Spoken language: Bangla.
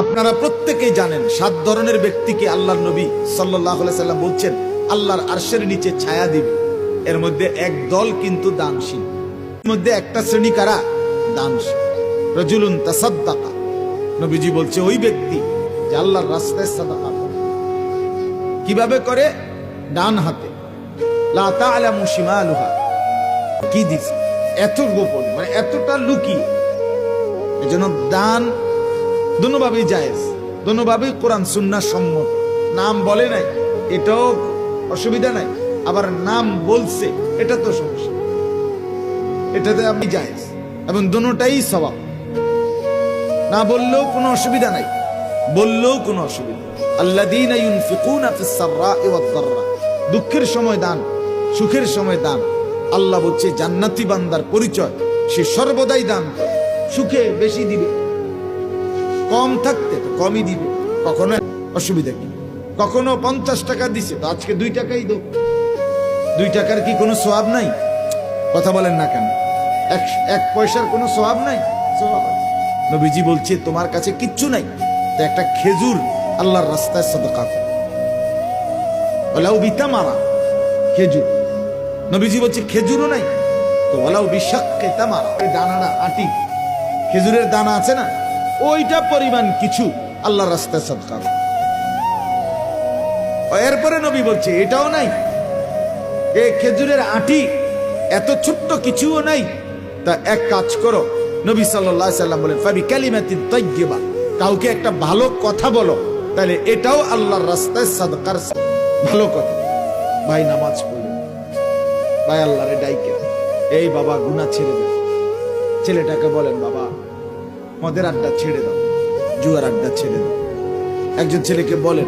আপনারা প্রত্যেকেই জানেন 7 ধরনের ব্যক্তিকে আল্লাহর নবী সাল্লাল্লাহু আলাইহি সাল্লাম বলছেন আল্লাহর আরশের নিচে ছায়া দিবে। এর মধ্যে এক দল কিন্তু দানশীল। এর মধ্যে একটা শ্রেণী কারা? দানশীল। রাজুলুন তাসাদ্দাকা, নবীজি বলছে ওই ব্যক্তি যে আল্লাহর রাস্তায় সাদাকা করে। কিভাবে করে? ডান হাতে। লা তা'লামু শিমালুহা, কি দিছে এত গোপন, মানে এতটা লুকিয়ে। এজন্য দান দুনোভাবেই জায়েজ, দুনোভাবেই কোরআন সুন্নাহ সম্মত। নাম বলে নাই, এটাও অসুবিধা নাই, আবার নাম বলছে, এটা তো সমস্যা। এটাতে আপনি জায়েজ এবং দুটোটাই সওয়াব। না বললেও কোনো অসুবিধা নাই, বললেও কোনো অসুবিধা। আল্লাযীনা ইউনফিকুনা ফিস সাররা'i ওয়াদ দাররা, দুঃখের সময় দান, সুখের সময় দান। আল্লাহ বলছে জান্নাতি বান্দার পরিচয় সে সর্বদাই দান করে। সুখে বেশি দিবে, কম থাকতে তো কমই দিবে। কখনো অসুবিধা কি? কখনো 50 টাকা দিছে তো আজকে 2 টাকাই দাও। 2 টাকার কি কোনো সওয়াব নাই? কথা বলেন না কেন? এক পয়সার কোনো সওয়াব নাই? সওয়াব আছে। নবীজি বলছে তোমার কাছে কিচ্ছু নাই তো একটা খেজুর আল্লাহর রাস্তায় সাদাকা করো। ওয়ালাউ বিতামারা, খেজুর। নবীজি বলছে খেজুরও নাই তো ওয়ালাউ বিশাক্কি তামারা, এই দানাটা আটি খেজুরের দানা আছে না, ওইটা পরিমাণ কিছু আল্লাহর রাস্তায় সাদকা করো। এরপরে নবী বলছে এটাও নাই, এই খেজুরের আটি এত ছোট্ট কিছুও নাই, তা এক কাজ করো। নবী সাল্লাল্লাহু আলাইহি সাল্লাম বলেন ফাবি কালিমাতিন তাইয়্যিবা, কাউকে একটা ভালো কথা বলো, তাহলে এটাও আল্লাহর রাস্তায় সাদকার ভালো কথা। ভাই নামাজ পড়লেন, ভাই আল্লাহরে ডাইকে, এই বাবা গুনাহ ছেড়ে দাও। ছেলেটাকে বলেন বাবা মদের আড্ডা ছেড়ে দাও, জুয়ার আড্ডা ছেড়ে দাও। একজন ছেলেকে বলেন